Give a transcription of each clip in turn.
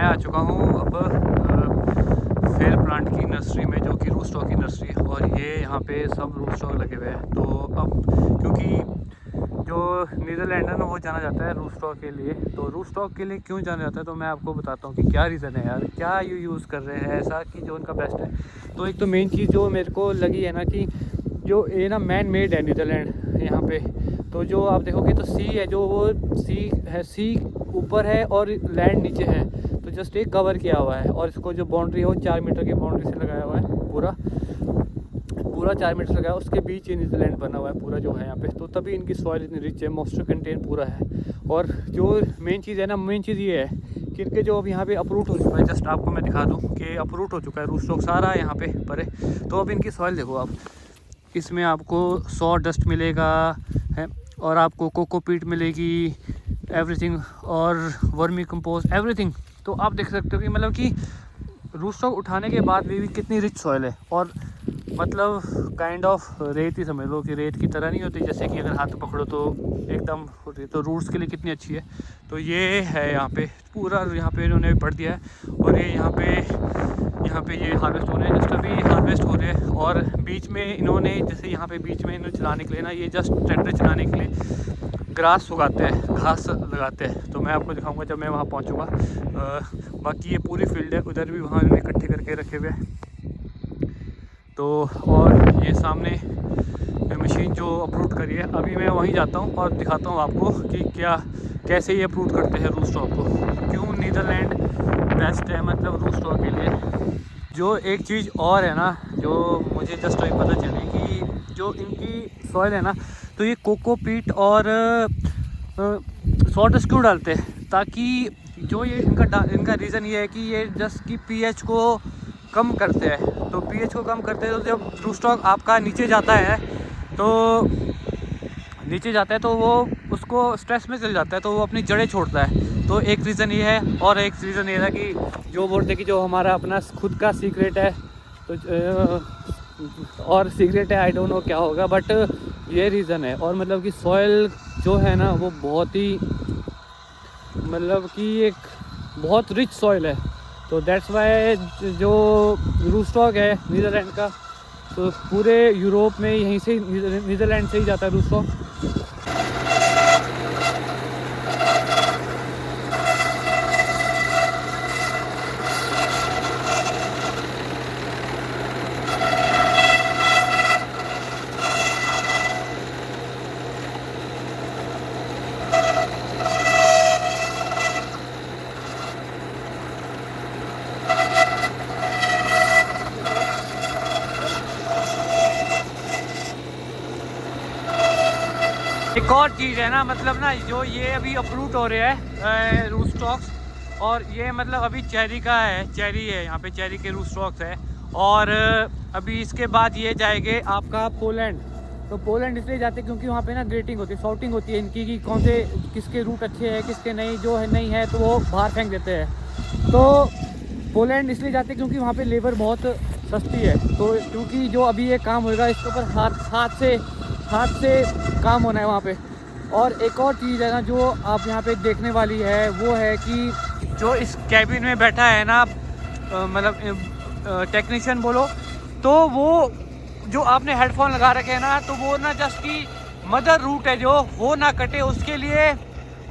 आ चुका हूँ अब फेयर प्लांट की नर्सरी में, जो कि रूस्टॉक की नर्सरी है। और ये यहाँ पे सब रूस्टॉक लगे हुए हैं। तो अब क्योंकि जो नीदरलैंड है ना, वो जाना जाता है रूस्टॉक के लिए। तो रूस्टॉक के लिए क्यों जाना जाता है, तो मैं आपको बताता हूँ कि क्या रीज़न है यार, क्या ये यूज़ कर रहे हैं ऐसा कि जो उनका बेस्ट है। तो एक तो मेन चीज़ जो मेरे को लगी है ना, कि जो ये ना मैन मेड है नीदरलैंड यहाँ पे। तो जो आप देखोगे तो सी है, जो वो सी है, सी ऊपर है और लैंड नीचे है। तो जस्ट एक कवर किया हुआ है, और इसको जो बाउंड्री है वो 4 मीटर की बाउंड्री से लगाया हुआ है। पूरा 4 मीटर लगाया, उसके बीच ये नीदरलैंड बना हुआ है पूरा जो है यहाँ पे। तो तभी इनकी सॉइल इतनी रिच है, मॉइस्चर कंटेंट पूरा है। और जो मेन चीज़ है ना, मेन चीज़ ये है कि इनके जो अब यहाँ पे अप्रूट हो चुका है, जस्ट आपको मैं दिखा दूँ कि अप्रूट हो चुका है रूस्टॉक सारा यहाँ पे परे। तो अब इनकी सॉइल देखो आप, इसमें आपको सॉ डस्ट मिलेगा है, और आपको कोकोपीट मिलेगी, एवरीथिंग, और वर्मी कंपोस्ट, एवरीथिंग। तो आप देख सकते हो कि मतलब कि रूस्टॉक उठाने के बाद भी कितनी रिच सॉइल है। और मतलब काइंड ऑफ रेत ही समझ लो, कि रेत की तरह नहीं होती, जैसे कि अगर हाथ पकड़ो तो एकदम होती है। तो रूट्स के लिए कितनी अच्छी है। तो ये है यहाँ पे पूरा, यहाँ पे इन्होंने पढ़ दिया है। और ये यहाँ पे ये हार्वेस्ट हो रहे हैं, जस्ट अभी हार्वेस्ट हो रहे हैं। और बीच में इन्होंने, जैसे यहाँ पे बीच में इन्होंने चलाने के लिए ना, ये जस्ट ट्रैक्टर चलाने के लिए ग्रास उगाते हैं, घास लगाते हैं। तो मैं आपको दिखाऊंगा जब मैं वहाँ पहुँचूँगा। बाकी ये पूरी फील्ड है, उधर भी वहाँ इन्होंने इकट्ठे करके रखे हुए हैं। तो और ये सामने मशीन जो अप्रूव करी है, अभी मैं वहीं जाता हूँ और दिखाता हूँ आपको कि कैसे ये अप्रूव करते हैं रूस्टॉक को, क्यों नीदरलैंड बेस्ट है मतलब रूस्टॉक के लिए। जो एक चीज़ और है ना, जो मुझे जस्ट अभी पता चली कि जो इनकी सॉइल है ना, तो ये कोकोपीट और सॉल्ट क्यों डालते हैं, ताकि जो ये इनका रीज़न ये है कि ये जस्ट की पीएच को कम करते हैं। तो पीएच को कम करते हैं, तो जब रूस्टॉक आपका नीचे जाता है तो वो उसको स्ट्रेस में चल जाता है, तो वो अपनी जड़ें छोड़ता है। तो एक रीज़न ये है। और एक रीज़न ये था कि जो बोलते कि जो हमारा अपना खुद का सीक्रेट है, तो और सीक्रेट है, आई डोंट नो क्या होगा, बट ये रीज़न है। और मतलब कि सॉइल जो है ना, वो बहुत ही मतलब कि एक बहुत रिच सॉइल है। तो दैट्स वाई जो रूस्टॉक है नीदरलैंड का, तो पूरे यूरोप में यहीं से नीदरलैंड से ही जाता है रूस्टॉक। एक और चीज़ है ना, मतलब ना, जो ये अभी अप्रूव हो रहे हैं रूस्टॉक्स, और ये मतलब अभी चेरी का है, चेरी है यहाँ पे, चेरी के रूस्टॉक्स है। और अभी इसके बाद ये जाएंगे आपका पोलैंड। तो पोलैंड इसलिए जाते हैं क्योंकि वहाँ पे ना ग्रेटिंग होती है, सॉर्टिंग होती है इनकी, कि कौन से किसके रूट अच्छे हैं, किसके नहीं, जो है नहीं है तो वो बाहर फेंक देते हैं। तो पोलैंड इसलिए जाते हैं क्योंकि वहाँ पे लेबर बहुत सस्ती है। तो क्योंकि जो अभी ये काम होगा, इसके ऊपर हाथ से काम होना है वहाँ पे। और एक और चीज़ है ना, जो आप यहाँ पे देखने वाली है, वो है कि जो इस कैबिन में बैठा है ना, मतलब टेक्नीशियन बोलो, तो वो जो आपने हेडफोन लगा रखे हैं ना, तो वो ना जस्ट की मदर रूट है, जो वो ना कटे, उसके लिए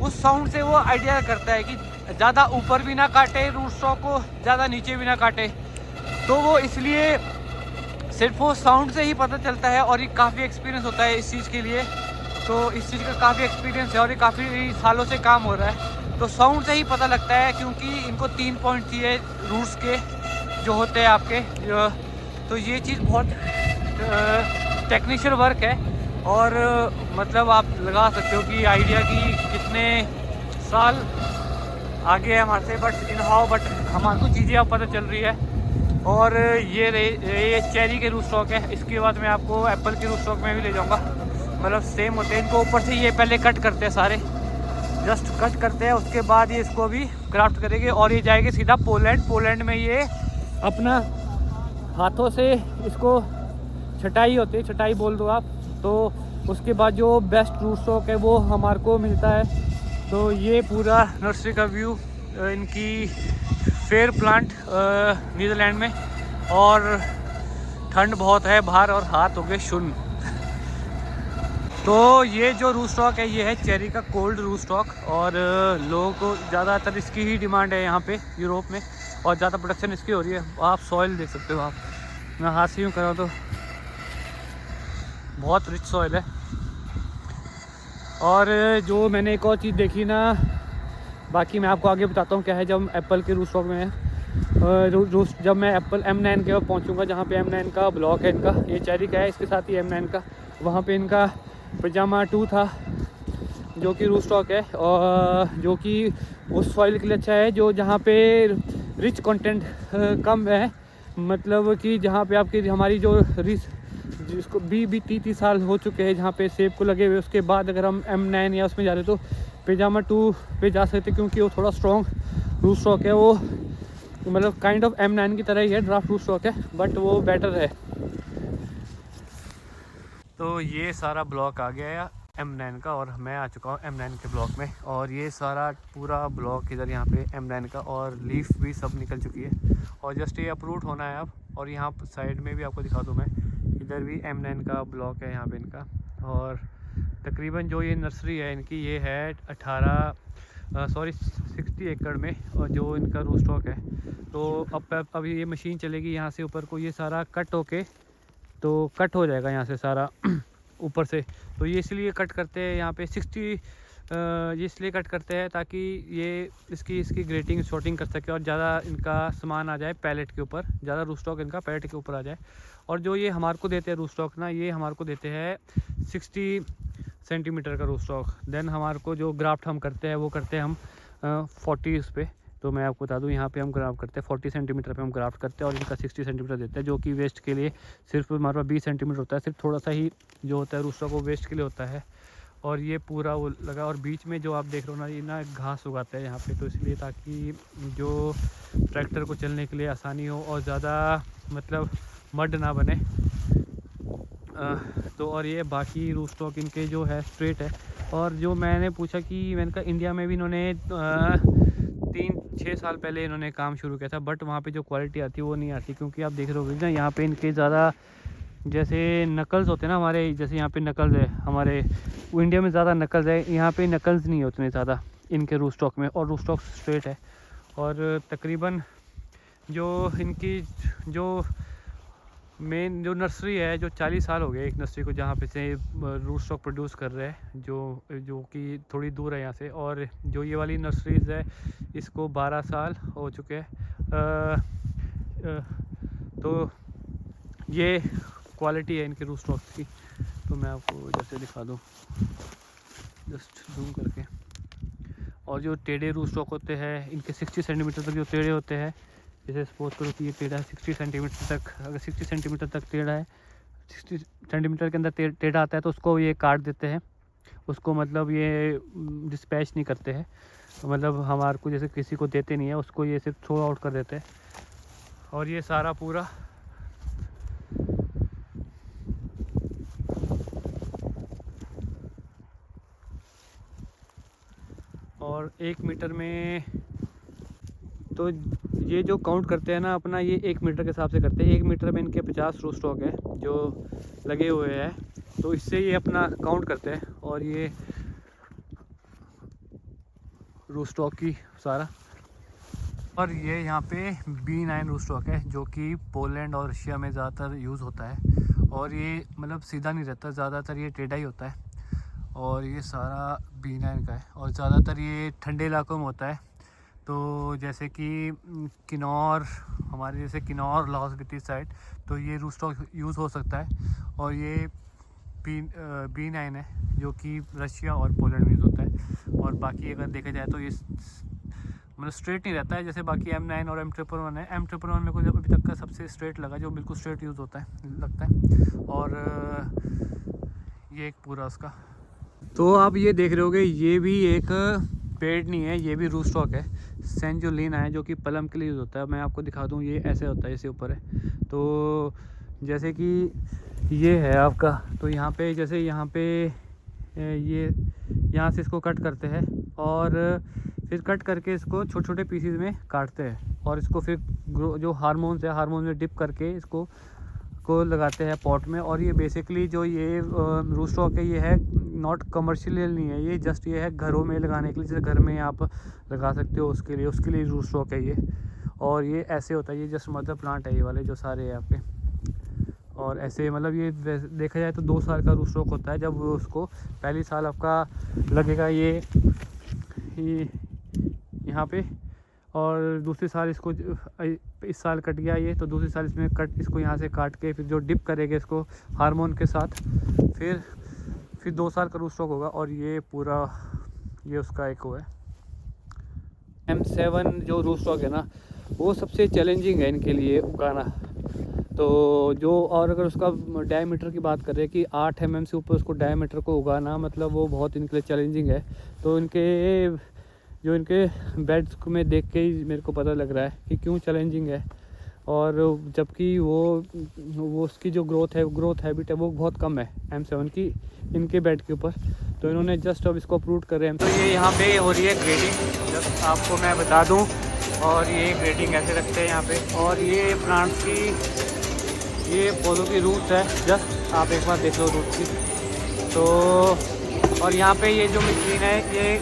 उस साउंड से वो आइडिया करता है कि ज़्यादा ऊपर भी ना काटे रूस्टॉक को, ज़्यादा नीचे भी ना काटे। तो वो इसलिए सिर्फ वो साउंड से ही पता चलता है। और ये काफ़ी एक्सपीरियंस होता है इस चीज़ के लिए। तो इस चीज़ का काफ़ी एक्सपीरियंस है और ये काफ़ी सालों से काम हो रहा है। तो साउंड से ही पता लगता है, क्योंकि इनको 3 पॉइंट चाहिए रूट्स के जो होते हैं आपके। तो ये चीज़ बहुत टेक्निशियल वर्क है। और मतलब आप लगा सकते हो कि आइडिया की कितने साल आगे है हमारे से, बट हमारे को चीज़ें अब पता चल रही है। और ये चेरी के रूस्टॉक है। इसके बाद मैं आपको एप्पल के रूस्टॉक में भी ले जाऊंगा। मतलब सेम होते हैं, इनको ऊपर से ये पहले कट करते हैं, सारे जस्ट कट करते हैं, उसके बाद ये इसको भी क्राफ्ट करेंगे और ये जाएंगे सीधा पोलैंड में ये अपना हाथों से इसको छटाई होती है, छटाई बोल दो आप। तो उसके बाद जो बेस्ट रूस्टॉक है वो हमारे को मिलता है। तो ये पूरा नर्सरी का व्यू इनकी फेयर प्लांट नीदरलैंड में, और ठंड बहुत है बाहर और हाथ हो गए शून्य। तो ये जो रूट स्टॉक है ये है चेरी का कोल्ड रूट स्टॉक, और लोगों को ज़्यादातर इसकी ही डिमांड है यहाँ पे यूरोप में, और ज़्यादा प्रोडक्शन इसकी हो रही है। आप सॉइल देख सकते हो, आप मैं हाथ से यूँ करा तो बहुत रिच सॉइल है। और जो मैंने एक और चीज़ देखी ना, बाकी मैं आपको आगे बताता हूँ क्या है जब एप्पल के रूट स्टॉक में है। जब मैं एप्पल M9 के पहुँचूँगा, जहाँ पे M9 का ब्लॉक है इनका, ये चेरी का है, इसके साथ ही M9 का, वहाँ पे इनका पजामा 2 था जो कि रूट स्टॉक है, और जो कि उस सॉइल के लिए अच्छा है जो जहाँ पे रिच कंटेंट कम है, मतलब कि जहाँ पे आपकी हमारी जो रिच जिसको 20-30 साल हो चुके हैं जहाँ पे सेब को लगे हुए, उसके बाद अगर हम M9 या उसमें जा रहे तो पजामा 2 पे जा सकते, क्योंकि वो थोड़ा स्ट्रॉन्ग रूट स्टॉक है। वो मतलब काइंड ऑफ M9 की तरह ही है, ड्राफ्ट रूट स्टॉक है, बट वो बेटर है। तो ये सारा ब्लॉक आ गया है M9 का, और मैं आ चुका हूँ M9 के ब्लॉक में, और ये सारा पूरा ब्लॉक इधर यहाँ पे M9 का, और लीफ भी सब निकल चुकी है, और जस्ट ये अप्रूव होना है अब। और यहाँ साइड में भी आपको दिखा दूँ मैं, इधर भी M9 का ब्लॉक है यहाँ पे इनका। और तकरीबन जो ये नर्सरी है इनकी, ये है 60 एकड़ में, और जो इनका रूट स्टॉक है। तो अब ये मशीन चलेगी यहाँ से ऊपर को, ये सारा कट होके तो कट हो जाएगा यहाँ से सारा ऊपर से। तो ये इसलिए कट करते हैं यहाँ पे 60, ये इसलिए कट करते हैं ताकि ये इसकी ग्रेटिंग शॉर्टिंग कर सके, और ज़्यादा इनका सामान आ जाए पैलेट के ऊपर, ज़्यादा रूट स्टॉक इनका पैलेट के ऊपर आ जाए। और जो ये हमारे को देते हैं रूट स्टॉक ना, ये हमारे को देते हैं 60 सेंटीमीटर का रूट स्टॉक। देन हमारे को जो ग्राफ्ट हम करते हैं वो करते हैं हम 40 उस पर। तो मैं आपको बता दूं, यहाँ पे हम ग्राफ्ट करते हैं 40 सेंटीमीटर पे हम ग्राफ्ट करते हैं, और इनका 60 सेंटीमीटर देते हैं, जो कि वेस्ट के लिए सिर्फ हमारे पास 20 सेंटीमीटर होता है, सिर्फ थोड़ा सा ही जो होता है रूट स्टॉक वो वेस्ट के लिए होता है। और ये पूरा वो लगा, और बीच में जो आप देख रहे हो ना, ये ना घास उगाता है यहाँ पे, तो इसलिए ताकि जो ट्रैक्टर को चलने के लिए आसानी हो और ज़्यादा मतलब मड ना बने। तो और ये बाकी रूट स्टॉक इनके जो है स्ट्रेट है। और जो मैंने पूछा कि मैंने कहा इंडिया में भी इन्होंने 3-6 साल पहले इन्होंने काम शुरू किया था, बट वहाँ पे जो क्वालिटी आती है वो नहीं आती, क्योंकि आप देख रहे हो ना यहाँ पे इनके ज़्यादा जैसे नकल्स होते हैं ना हमारे, जैसे यहाँ पे नकल्स है हमारे इंडिया में, ज़्यादा नकल्स है, यहाँ पे नकल्स नहीं होते ज़्यादा इनके रूट स्टॉक में, और रूट स्टॉक स्ट्रेट है। और तकरीबन जो इनकी जो मेन जो नर्सरी है, जो 40 साल हो गए एक नर्सरी को जहाँ पे से रूट स्टॉक प्रोड्यूस कर रहे हैं, जो कि थोड़ी दूर है यहाँ से। और जो ये वाली नर्सरीज़ है इसको 12 साल हो चुके हैं। तो ये क्वालिटी है इनके रूट स्टॉक्स की। तो मैं आपको जैसे दिखा दूँ जस्ट जूम करके। और जो टेढ़े रूट स्टॉक होते हैं इनके 60 सेंटीमीटर तक जो टेढ़े होते हैं, जैसे सपोज करो कि ये टेढ़ा है 60 सेंटीमीटर तक, अगर 60 सेंटीमीटर तक टेढ़ा है, 60 सेंटीमीटर के अंदर टेढ़ा आता है तो उसको ये काट देते हैं, उसको मतलब ये डिस्पैच नहीं करते हैं, मतलब हमारे को जैसे किसी को देते नहीं है, उसको ये सिर्फ थ्रो आउट कर देते हैं। और ये सारा पूरा और 1 मीटर में, तो ये जो काउंट करते हैं ना अपना, ये 1 मीटर के हिसाब से करते हैं। 1 मीटर में इनके 50 रूट स्टॉक है जो लगे हुए हैं, तो इससे ये अपना काउंट करते हैं। और ये रूट स्टॉक की सारा, और ये यहाँ पे B9 रूट स्टॉक है जो कि पोलैंड और रशिया में ज़्यादातर यूज़ होता है। और ये मतलब सीधा नहीं रहता, ज़्यादातर ये टेढ़ा ही होता है। और ये सारा B9 का है, और ज़्यादातर ये ठंडे इलाकों में होता है। तो जैसे कि किन्नौर, हमारे जैसे किन्नौर लाहौल स्पीति साइड, तो ये रूट स्टॉक यूज़ हो सकता है। और ये B9 है जो कि रशिया और पोलैंड में यूज़ होता है। और बाकी अगर देखा जाए तो ये मतलब स्ट्रेट नहीं रहता है जैसे बाकी M9 और M111 है। M111 मेरे को अभी तक का सबसे स्ट्रेट लगा, जो बिल्कुल स्ट्रेट यूज़ होता है लगता है। और ये एक पूरा उसका, तो आप ये देख रहे होगे ये भी एक पेड़ नहीं है, ये भी रूट स्टॉक है। सेंजुलिना है जो कि पलम के लिए यूज़ होता है। मैं आपको दिखा दूँ, ये ऐसे होता है, जैसे ऊपर है। तो जैसे कि ये है आपका, तो यहाँ पे जैसे यहाँ पे ये यहाँ से इसको कट करते हैं और फिर कट करके इसको छोटे छोटे पीसीज में काटते हैं और इसको फिर जो हार्मोन्स है हार्मोन में डिप करके इसको लगाते हैं पॉट में। और ये बेसिकली जो ये रूट स्टॉक है ये है नॉट कमर्शियल नहीं है, ये जस्ट ये है घरों में लगाने के लिए, जैसे घर में आप लगा सकते हो उसके लिए रूट स्टॉक है ये। और ये ऐसे होता है, ये जस्ट मदर प्लांट है ये वाले जो सारे हैं आपके। और ऐसे मतलब ये देखा जाए तो 2 साल का रूट स्टॉक होता है जब उसको पहली साल आपका लगेगा ये यहाँ पे, और दूसरी साल इसको इस साल कट गया ये तो दूसरी साल इसमें इसको यहाँ से काट के फिर जो डिप करेंगे इसको हार्मोन के साथ, फिर 2 साल का रूट स्टॉक होगा। और ये पूरा ये उसका एक वो है M7 जो रूट स्टॉक है ना, वो सबसे चैलेंजिंग है इनके लिए उगाना। तो जो और अगर उसका डायमीटर की बात करें कि 8 mm से ऊपर उसको डायमीटर को उगाना मतलब वो बहुत इनके लिए चैलेंजिंग है। तो इनके बेड्स को मैं देख के ही मेरे को पता लग रहा है कि क्यों चैलेंजिंग है। और जबकि वो उसकी जो ग्रोथ हैबिट है वो बहुत कम है M7 की इनके बेड के ऊपर। तो इन्होंने जस्ट अब इसको अप्रूव कर रहे हैं। तो ये यहाँ पे हो रही है ग्रेडिंग, जस्ट आपको मैं बता दूँ। और ये ग्रेडिंग ऐसे रखते हैं यहाँ पे। और ये प्लांट्स की ये पौधों की रूट्स है, जस्ट आप एक बार देख लो रूट की। तो और यहाँ पे ये जो मशीन है ये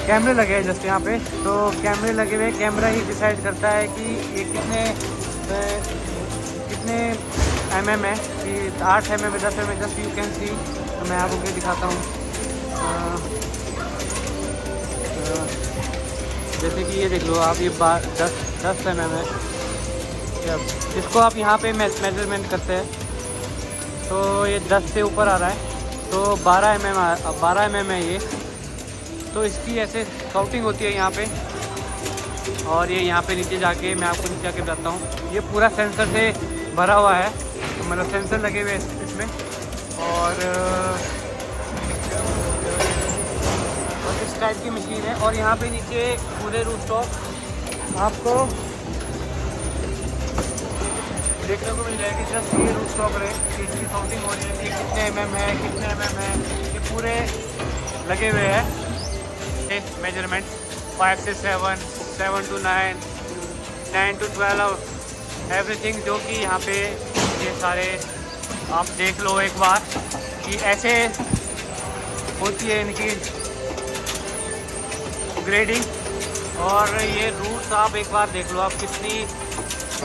कैमरे लगे हैं जस्ट यहाँ पे। तो कैमरे लगे हुए, कैमरा ही डिसाइड करता है कि ये कितने mm है, कि 8 mm 10 mm, just you can सी। तो मैं आपको दिखाता हूँ, जैसे कि ये देख लो आप, ये 10 mm है। इसको आप यहाँ पे मेजरमेंट करते हैं तो ये 10 से ऊपर आ रहा है, तो 12 mm है ये। तो इसकी ऐसे काउंटिंग होती है यहाँ पे। और ये यहाँ पे नीचे जाके मैं आपको नीचे जाके बताता हूँ, ये पूरा सेंसर से भरा हुआ है, तो मतलब सेंसर लगे हुए इसमें। और इस टाइप की मशीन है। और यहाँ पे नीचे पूरे रूट स्टॉक आपको देखने को मिल जाएगी। जस्ट ये रूट स्टॉक रहे कि इसकी काउंटिंग हो रही है कि कितने mm है, कितने mm है, ये पूरे लगे हुए हैं मेजरमेंट। 5 से 7, 7 to 9, 9 to 12, एवरीथिंग। जो कि यहाँ पे ये सारे आप देख लो एक बार कि ऐसे होती है इनकी ग्रेडिंग। और ये रूट्स आप एक बार देख लो आप, कितनी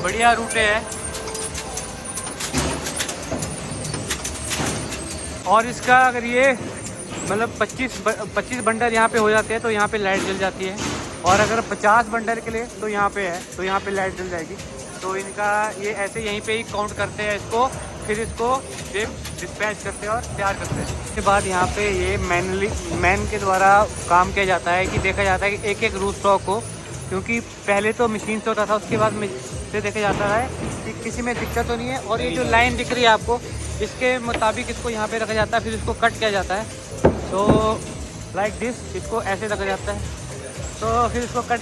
बढ़िया रूटें हैं। और इसका अगर ये मतलब 25 बंडल यहाँ पे हो जाते हैं तो यहाँ पे लाइट जल जाती है। और अगर 50 बंडल के लिए तो यहाँ पे है, तो यहाँ पे लाइट जल जाएगी। तो इनका ये ऐसे यहीं पे ही काउंट करते हैं इसको, फिर इसको डिस्पैच करते हैं और तैयार करते हैं। उसके बाद यहाँ पे ये मैन के द्वारा काम किया जाता है कि देखा जाता है कि एक रूट स्टॉक को, क्योंकि पहले तो मशीन से होता था, उसके बाद से देखा जाता है कि किसी में दिक्कत तो नहीं है। और ये जो लाइन दिख रही है आपको, इसके मुताबिक इसको यहाँ पे रखा जाता है, फिर इसको कट किया जाता है। तो लाइक दिस, इसको ऐसे रखा जाता है, तो फिर इसको कट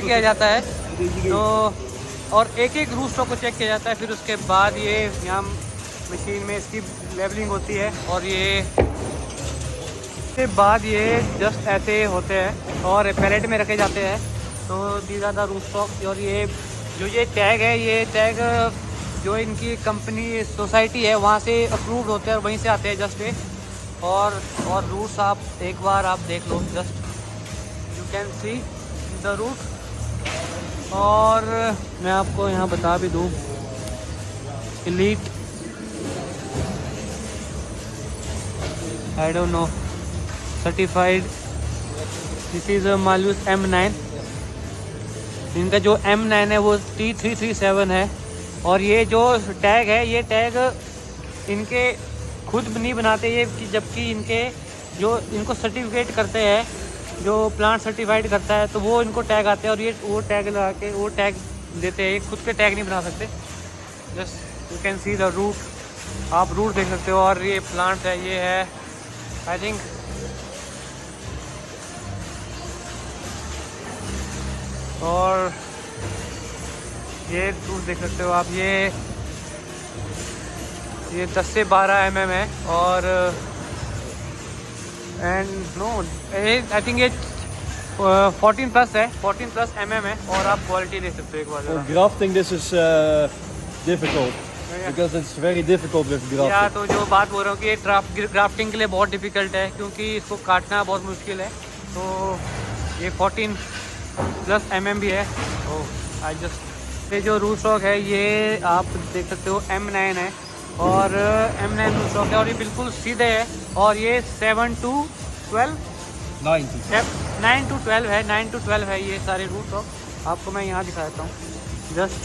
किया जाता है। तो और एक रूट स्टॉक को चेक किया जाता है। फिर उसके बाद ये यहाँ मशीन में इसकी लेवलिंग होती है। और ये उसके बाद ये जस्ट ऐसे होते हैं और पैलेट में रखे जाते हैं। तो these are the root stock. और ये जो ये टैग है, ये टैग जो इनकी कंपनी सोसाइटी है वहाँ से अप्रूव्ड होते हैं और वहीं से आते हैं जस्ट ये। और रूट्स आप एक बार आप देख लो, just you can see the root. और मैं आपको यहाँ बता भी दूँ, elite I don't know certified, this is मालूस M9। इनका जो M9 है वो T337 है। और ये जो टैग है, ये टैग इनके खुद नहीं बनाते ये, कि जबकि इनको सर्टिफिकेट करते हैं, जो प्लांट सर्टिफाइड करता है, तो वो इनको टैग आते हैं और ये वो टैग लगा के वो टैग देते हैं। ये खुद के टैग नहीं बना सकते। Just you can see the root, आप रूट देख सकते हो। और ये प्लांट है, ये है आई थिंक और ये रूट देख सकते हो आप, ये 10 से 12 mm है। और एंड नो आई थिंक ये 14 प्लस है, 14 प्लस है और आप क्वालिटी ले सकते हो एक बार For जरा। grafting this is difficult because it's very difficult with या grafting. तो जो बात बोल रहा हूँ कि ये ग्राफ्टिंग के लिए बहुत डिफ़िकल्ट है क्योंकि इसको काटना बहुत मुश्किल है। तो ये 14 प्लस भी है। ओह आई जस्ट, ये जो रूट स्टॉक है ये आप देख सकते हो M9 है और M9 रूट स्टॉक है और ये बिल्कुल सीधे है और ये 7 to 12 9 9 to 12 है, 9 to 12 है ये सारे रूट स्टॉक। आपको मैं यहाँ दिखा देता हूँ जस्ट,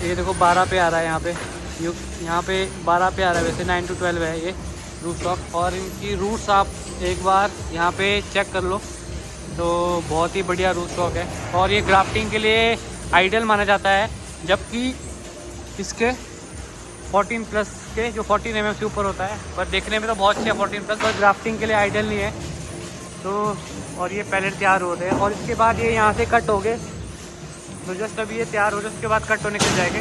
ये देखो 12 पे आ रहा है यहाँ पे, यहाँ पे 12 पे आ रहा है, वैसे 9 to 12 है ये रूट स्टॉक। और इनकी रूट्स आप एक बार यहाँ पे चेक कर लो तो बहुत ही बढ़िया रूट स्टॉक है और ये ग्राफ्टिंग के लिए आइडियल माना जाता है, जबकि इसके 14 प्लस के जो 14 mm से ऊपर होता है, पर देखने में तो बहुत अच्छे है 14 प्लस, पर ग्राफ्टिंग के लिए आइडियल नहीं है। तो और ये पहले तैयार होते हैं और इसके बाद ये यहाँ से कट हो गए, तो जस्ट अभी ये तैयार हो जाए उसके बाद कट होने के जाएंगे।